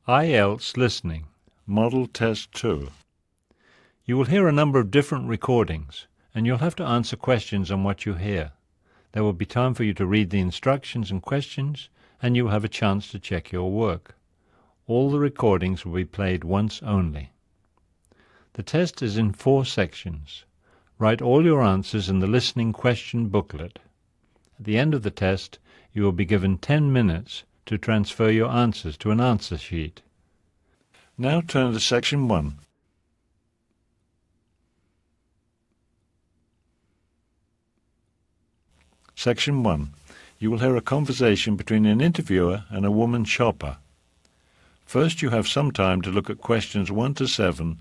Ielts Listening, Model Test 2. You will hear a number of different recordings, and you'll have to answer questions on what you hear. There will be time for you to read the instructions and questions, and you will have a chance to check your work. All the recordings will be played once only. The test is in 4 sections. Write all your answers in the listening question booklet. At the end of the test, you will be given 10 minutes to transfer your answers to an answer sheet. Now turn to Section 1. Section 1. You will hear a conversation between an interviewer and a woman shopper. First, you have some time to look at questions 1 to 7.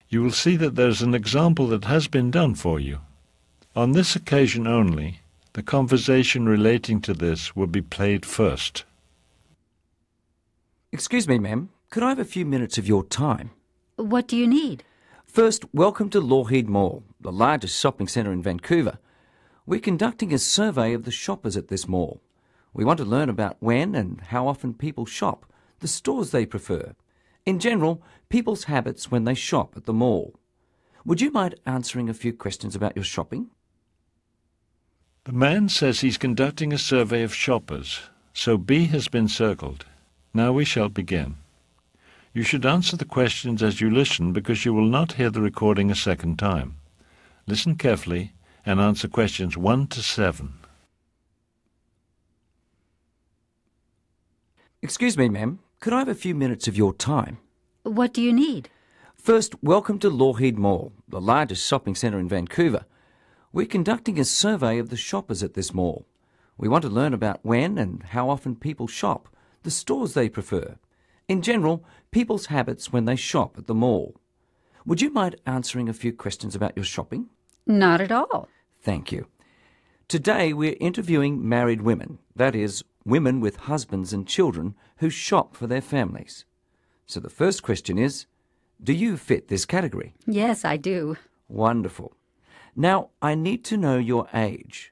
You will see that there is an example that has been done for you. On this occasion only, the conversation relating to this will be played first. Excuse me, ma'am. Could I have a few minutes of your time? What do you need? First, welcome to Lougheed Mall, the largest shopping centre in Vancouver. We're conducting a survey of the shoppers at this mall. We want to learn about when and how often people shop, the stores they prefer. In general, people's habits when they shop at the mall. Would you mind answering a few questions about your shopping? The man says he's conducting a survey of shoppers, so B has been circled. Now we shall begin. You should answer the questions as you listen because you will not hear the recording a second time. Listen carefully and answer questions 1 to 7. Excuse me, ma'am. Could I have a few minutes of your time? What do you need? First, welcome to Lougheed Mall, the largest shopping centre in Vancouver. We're conducting a survey of the shoppers at this mall. We want to learn about when and how often people shop, the stores they prefer. In general, people's habits when they shop at the mall. Would you mind answering a few questions about your shopping? Not at all. Thank you. Today we're interviewing married women, that is, women with husbands and children who shop for their families. So the first question is, do you fit this category? Yes, I do. Wonderful. Now, I need to know your age.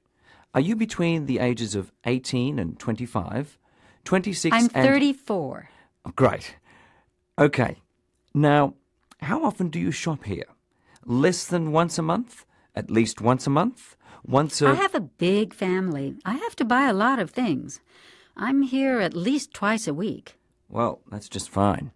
Are you between the ages of 18 and 25, 26 I'm and... 34. Oh, great. Okay. Now, how often do you shop here? Less than once a month? At least once a month? I have a big family. I have to buy a lot of things. I'm here at least twice a week. Well, that's just fine.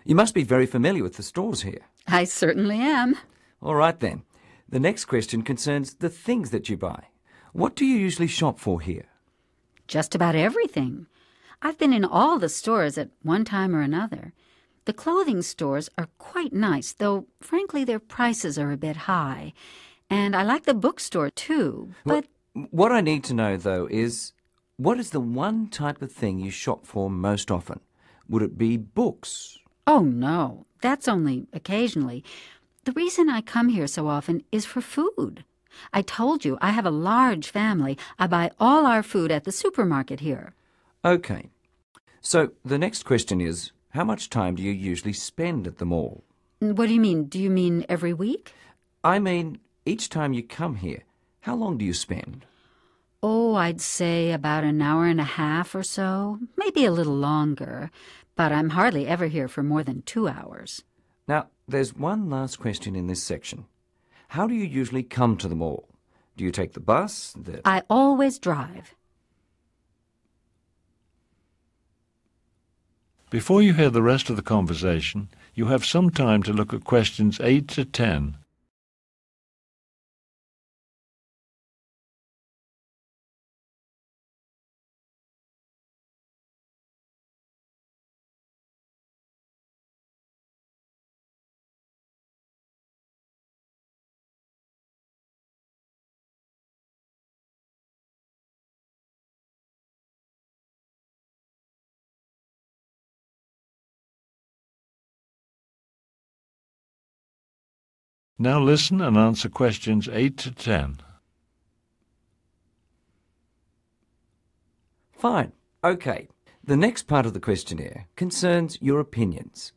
You must be very familiar with the stores here. I certainly am. All right, then. The next question concerns the things that you buy. What do you usually shop for here? Just about everything. I've been in all the stores at one time or another. The clothing stores are quite nice, though, frankly, their prices are a bit high. And I like the bookstore, too, but... What I need to know, though, is what is the one type of thing you shop for most often? Would it be books? Oh, no. That's only occasionally. The reason I come here so often is for food. I told you I have a large family. I buy all our food at the supermarket here. Okay. So the next question is, how much time do you usually spend at the mall? What do you mean? Do you mean every week? I mean, each time you come here, how long do you spend? Oh, I'd say about an hour and a half or so, maybe a little longer. But I'm hardly ever here for more than 2 hours. Now, there's one last question in this section. How do you usually come to the mall? Do you take the bus? I always drive. Before you hear the rest of the conversation, you have some time to look at questions 8 to 10. Now listen and answer questions 8 to 10. Fine. OK. The next part of the questionnaire concerns your opinions.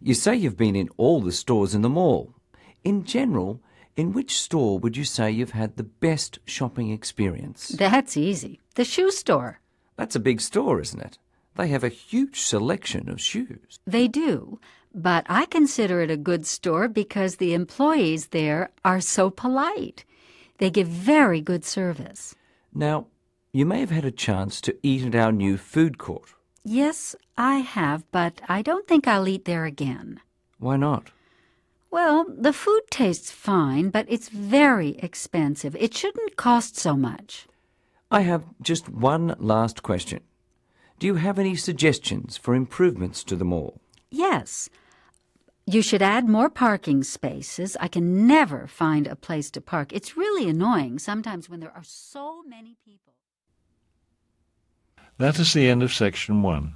You say you've been in all the stores in the mall. In general, in which store would you say you've had the best shopping experience? That's easy. The shoe store. That's a big store, isn't it? They have a huge selection of shoes. They do, but I consider it a good store because the employees there are so polite. They give very good service. Now, you may have had a chance to eat at our new food court. Yes, I have, but I don't think I'll eat there again. Why not? Well, the food tastes fine, but it's very expensive. It shouldn't cost so much. I have just one last question. Do you have any suggestions for improvements to the mall? Yes. You should add more parking spaces. I can never find a place to park. It's really annoying sometimes when there are so many people. That is the end of section 1.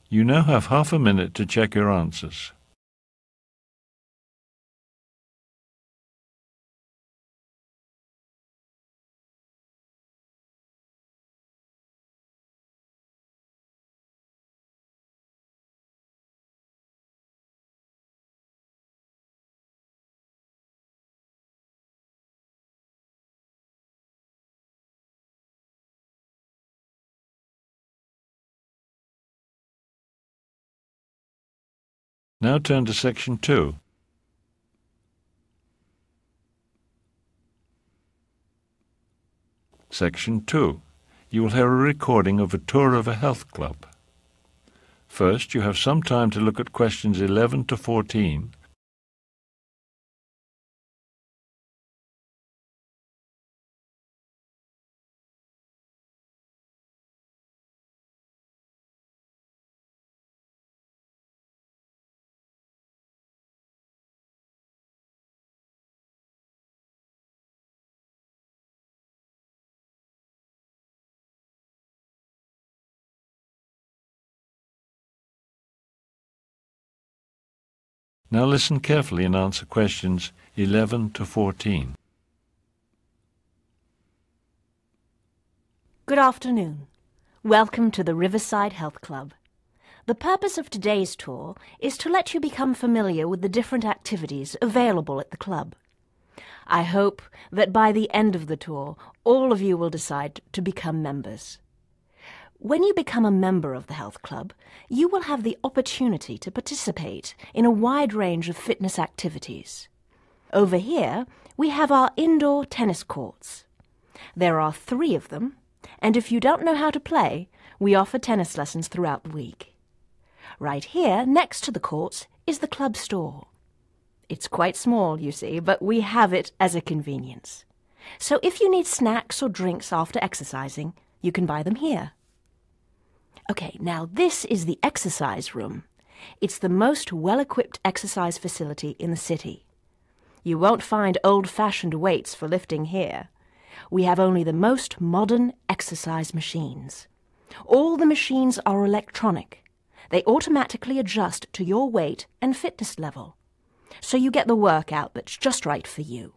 You now have half a minute to check your answers. Now turn to section 2. Section 2. You will hear a recording of a tour of a health club. First, you have some time to look at questions 11 to 14. Now listen carefully and answer questions 11 to 14. Good afternoon. Welcome to the Riverside Health Club. The purpose of today's tour is to let you become familiar with the different activities available at the club. I hope that by the end of the tour, all of you will decide to become members. When you become a member of the health club, you will have the opportunity to participate in a wide range of fitness activities. Over here, we have our indoor tennis courts. There are 3 of them, and if you don't know how to play, we offer tennis lessons throughout the week. Right here, next to the courts, is the club store. It's quite small, you see, but we have it as a convenience. So if you need snacks or drinks after exercising, you can buy them here. Okay, now this is the exercise room. It's the most well-equipped exercise facility in the city. You won't find old-fashioned weights for lifting here. We have only the most modern exercise machines. All the machines are electronic. They automatically adjust to your weight and fitness level, so you get the workout that's just right for you.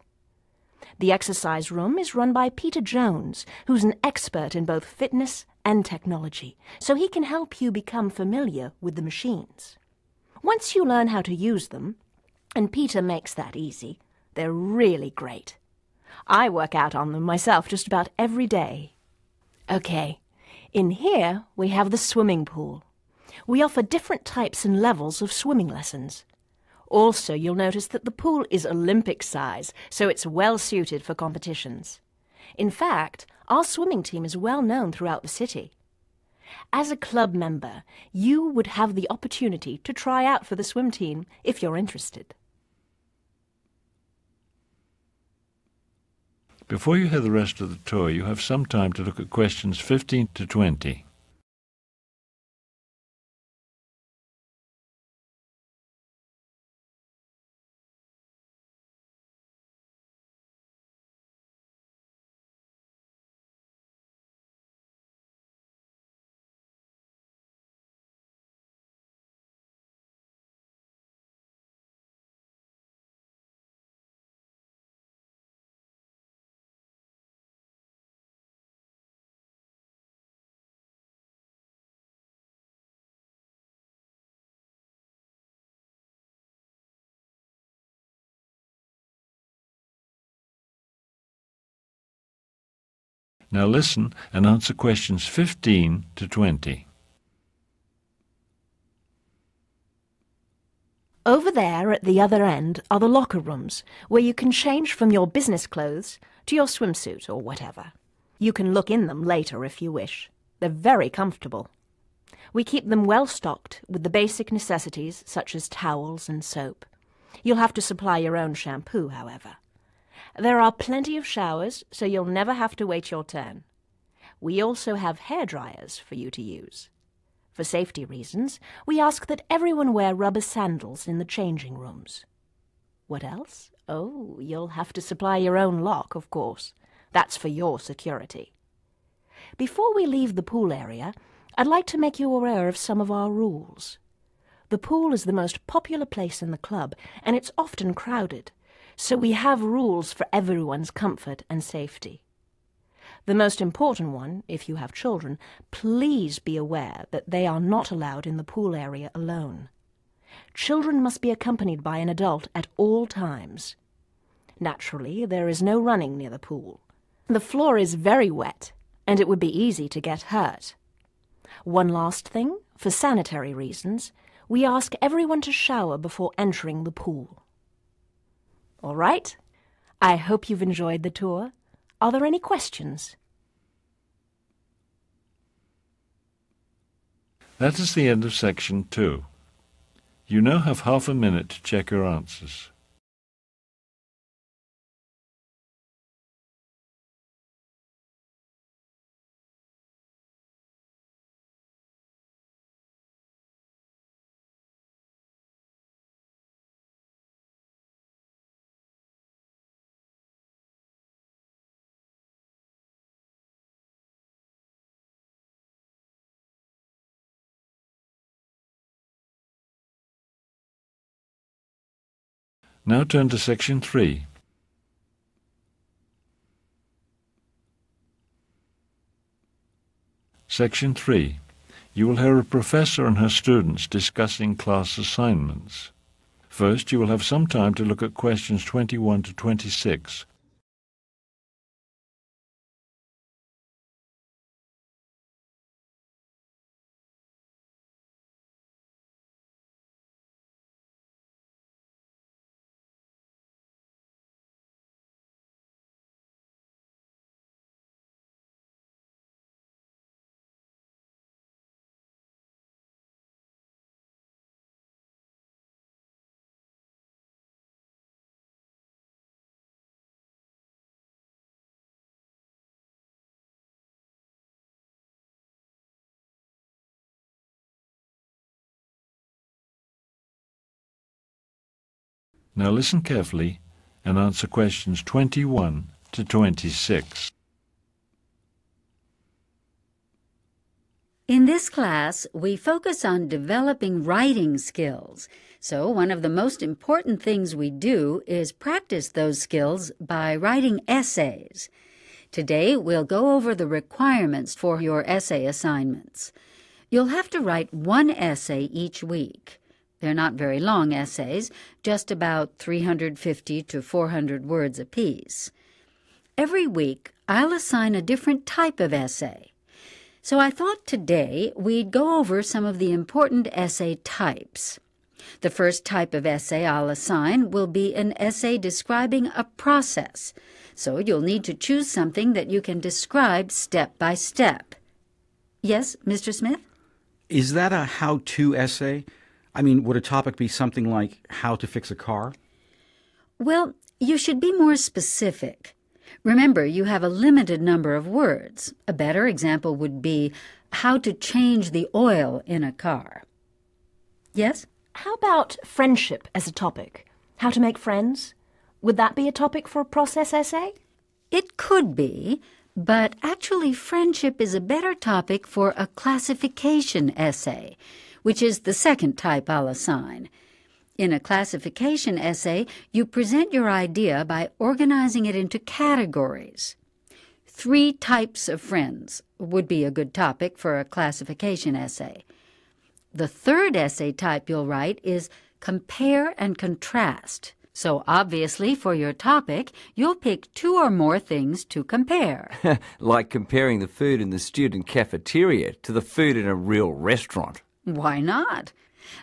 The exercise room is run by Peter Jones, who's an expert in both fitness and technology, so he can help you become familiar with the machines. Once you learn how to use them, and Peter makes that easy, they're really great. I work out on them myself just about every day. Okay, in here we have the swimming pool. We offer different types and levels of swimming lessons. Also, you'll notice that the pool is Olympic size, so it's well suited for competitions. In fact, our swimming team is well known throughout the city. As a club member, you would have the opportunity to try out for the swim team if you're interested. Before you hear the rest of the tour, you have some time to look at questions 15 to 20. Now listen and answer questions 15 to 20. Over there at the other end are the locker rooms, where you can change from your business clothes to your swimsuit or whatever. You can look in them later if you wish. They're very comfortable. We keep them well stocked with the basic necessities such as towels and soap. You'll have to supply your own shampoo, however. There are plenty of showers, so you'll never have to wait your turn. We also have hairdryers for you to use. For safety reasons, we ask that everyone wear rubber sandals in the changing rooms. What else? Oh, you'll have to supply your own lock, of course. That's for your security. Before we leave the pool area, I'd like to make you aware of some of our rules. The pool is the most popular place in the club, and it's often crowded, so we have rules for everyone's comfort and safety. The most important one, if you have children, please be aware that they are not allowed in the pool area alone. Children must be accompanied by an adult at all times. Naturally, there is no running near the pool. The floor is very wet, and it would be easy to get hurt. One last thing, for sanitary reasons, we ask everyone to shower before entering the pool. All right? I hope you've enjoyed the tour. Are there any questions? That is the end of section 2. You now have half a minute to check your answers. Now turn to section 3. Section 3. You will hear a professor and her students discussing class assignments. First, you will have some time to look at questions 21 to 26. Now listen carefully and answer questions 21 to 26. In this class, we focus on developing writing skills. So one of the most important things we do is practice those skills by writing essays. Today, we'll go over the requirements for your essay assignments. You'll have to write one essay each week. They're not very long essays, just about 350 to 400 words apiece. Every week, I'll assign a different type of essay. So I thought today we'd go over some of the important essay types. The first type of essay I'll assign will be an essay describing a process. So you'll need to choose something that you can describe step by step. Yes, Mr. Smith? Is that a how-to essay? I mean, would a topic be something like how to fix a car? Well, you should be more specific. Remember, you have a limited number of words. A better example would be how to change the oil in a car. Yes? How about friendship as a topic? How to make friends? Would that be a topic for a process essay? It could be, but actually friendship is a better topic for a classification essay, which is the second type I'll assign. In a classification essay, you present your idea by organizing it into categories. 3 types of friends would be a good topic for a classification essay. The third essay type you'll write is compare and contrast. So obviously, for your topic, you'll pick 2 or more things to compare. Like comparing the food in the student cafeteria to the food in a real restaurant. Why not?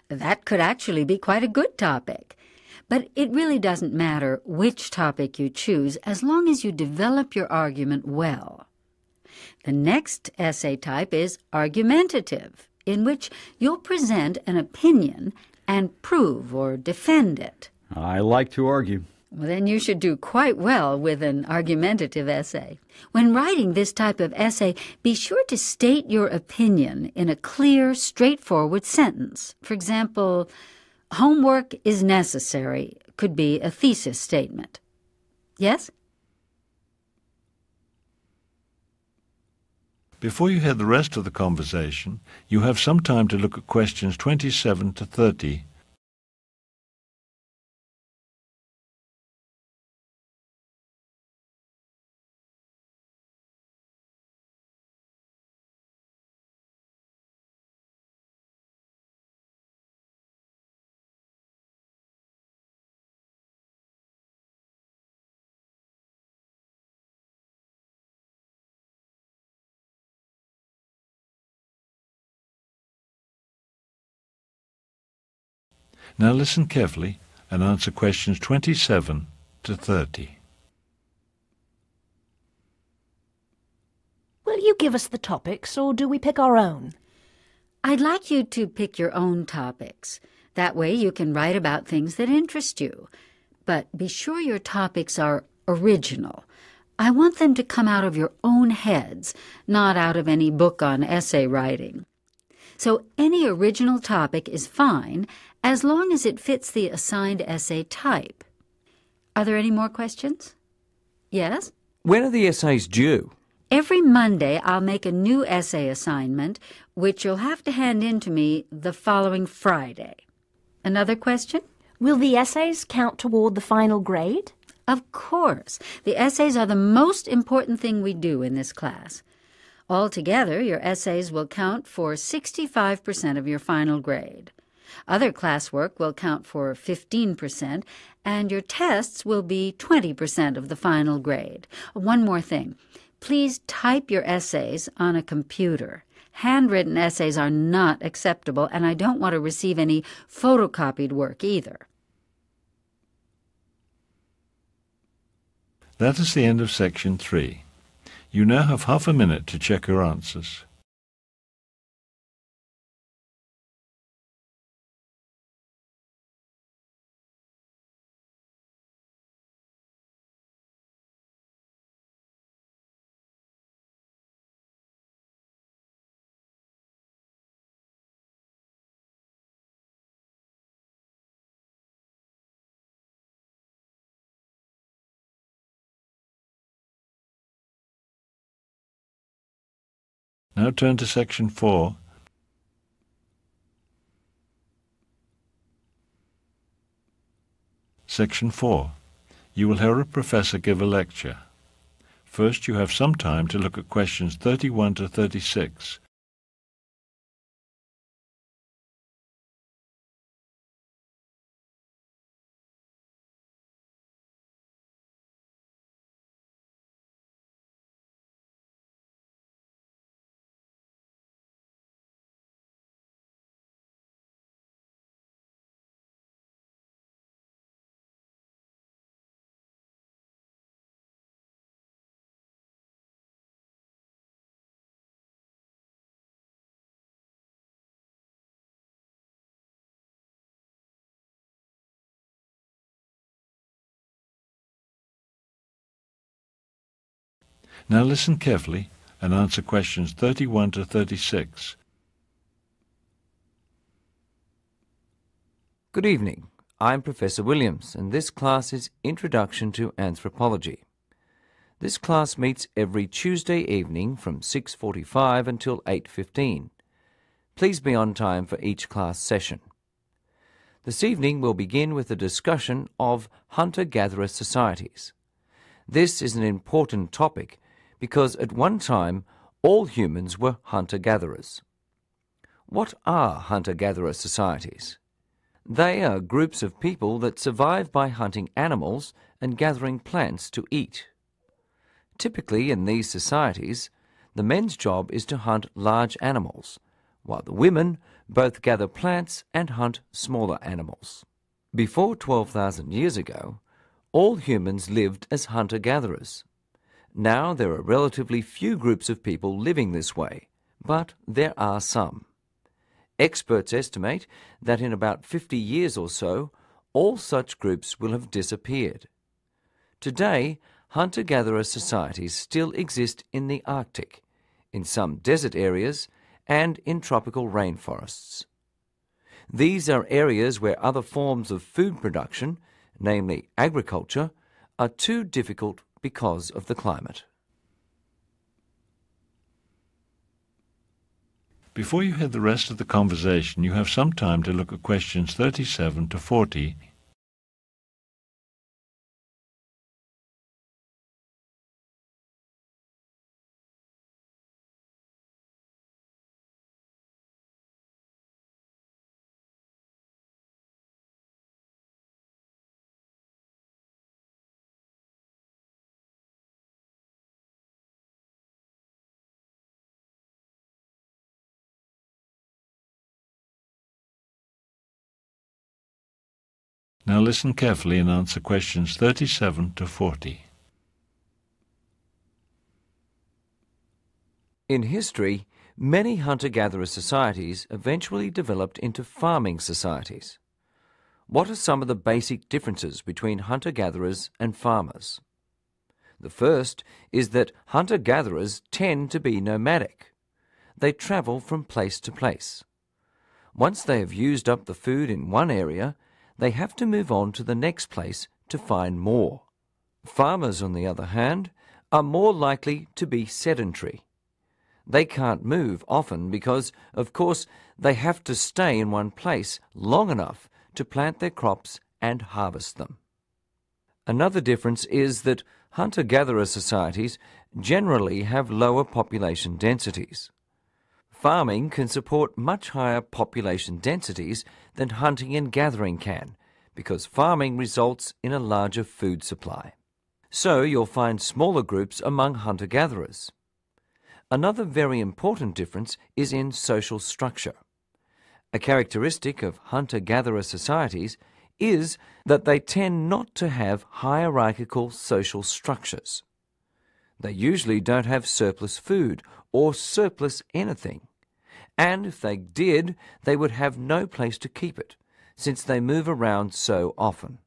That could actually be quite a good topic. But it really doesn't matter which topic you choose as long as you develop your argument well. The next essay type is argumentative, in which you'll present an opinion and prove or defend it. I like to argue. Well, then you should do quite well with an argumentative essay. When writing this type of essay, be sure to state your opinion in a clear, straightforward sentence. For example, homework is necessary could be a thesis statement. Yes? Before you hear the rest of the conversation, you have some time to look at questions 27 to 30. Now listen carefully and answer questions 27 to 30. Will you give us the topics, or do we pick our own? I'd like you to pick your own topics. That way you can write about things that interest you. But be sure your topics are original. I want them to come out of your own heads, not out of any book on essay writing. So any original topic is fine, as long as it fits the assigned essay type. Are there any more questions? Yes? When are the essays due? Every Monday I'll make a new essay assignment, which you'll have to hand in to me the following Friday. Another question? Will the essays count toward the final grade? Of course. The essays are the most important thing we do in this class. Altogether, your essays will count for 65% of your final grade. Other classwork will count for 15%, and your tests will be 20% of the final grade. One more thing. Please type your essays on a computer. Handwritten essays are not acceptable, and I don't want to receive any photocopied work either. That is the end of section 3. You now have half a minute to check your answers. Now turn to section 4. Section 4. You will hear a professor give a lecture. First, you have some time to look at questions 31 to 36. Now listen carefully and answer questions 31 to 36. Good evening. I'm Professor Williams, and this class is Introduction to Anthropology. This class meets every Tuesday evening from 6:45 until 8:15. Please be on time for each class session. This evening we'll begin with a discussion of hunter-gatherer societies. This is an important topic because at one time all humans were hunter-gatherers. What are hunter-gatherer societies? They are groups of people that survive by hunting animals and gathering plants to eat. Typically in these societies, the men's job is to hunt large animals, while the women both gather plants and hunt smaller animals. Before 12,000 years ago, all humans lived as hunter-gatherers. Now there are relatively few groups of people living this way, but there are some. Experts estimate that in about 50 years or so, all such groups will have disappeared. Today, hunter-gatherer societies still exist in the Arctic, in some desert areas, and in tropical rainforests. These are areas where other forms of food production, namely agriculture, are too difficult because of the climate. Before you hear the rest of the conversation, you have some time to look at questions 37 to 40. Now listen carefully and answer questions 37 to 40. In history, many hunter-gatherer societies eventually developed into farming societies. What are some of the basic differences between hunter-gatherers and farmers? The first is that hunter-gatherers tend to be nomadic. They travel from place to place. Once they have used up the food in one area, they have to move on to the next place to find more. Farmers, on the other hand, are more likely to be sedentary. They can't move often because, of course, they have to stay in one place long enough to plant their crops and harvest them. Another difference is that hunter-gatherer societies generally have lower population densities. Farming can support much higher population densities than hunting and gathering can, because farming results in a larger food supply. So you'll find smaller groups among hunter-gatherers. Another very important difference is in social structure. A characteristic of hunter-gatherer societies is that they tend not to have hierarchical social structures. They usually don't have surplus food or surplus anything. And if they did, they would have no place to keep it, since they move around so often.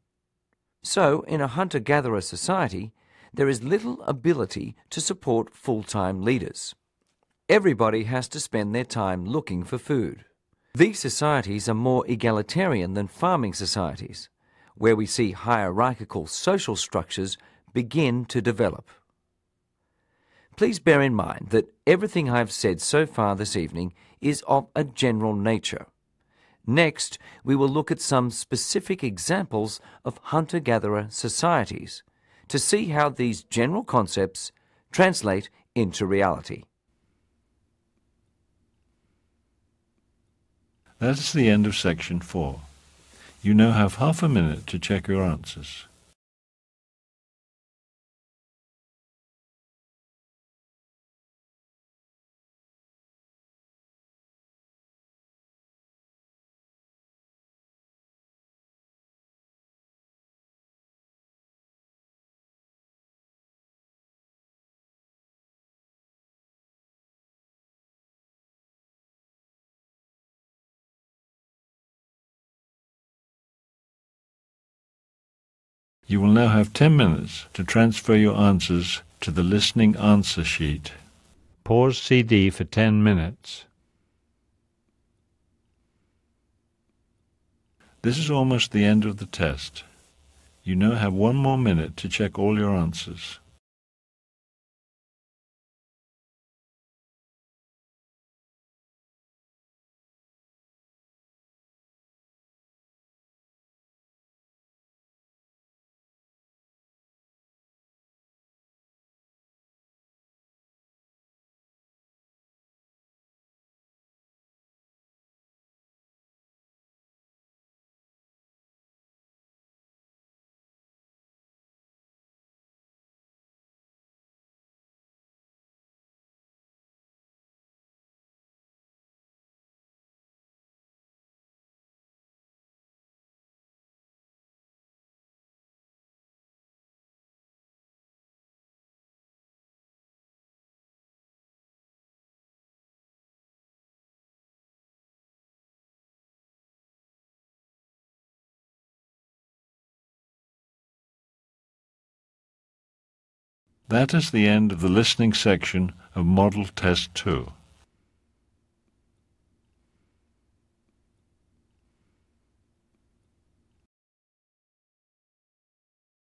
So, in a hunter-gatherer society, there is little ability to support full-time leaders. Everybody has to spend their time looking for food. These societies are more egalitarian than farming societies, where we see hierarchical social structures begin to develop. Please bear in mind that everything I've said so far this evening is of a general nature. Next, we will look at some specific examples of hunter-gatherer societies to see how these general concepts translate into reality. That is the end of section 4. You now have half a minute to check your answers. You will now have 10 minutes to transfer your answers to the listening answer sheet. Pause CD for 10 minutes. This is almost the end of the test. You now have 1 more minute to check all your answers. That is the end of the listening section of Model Test 2.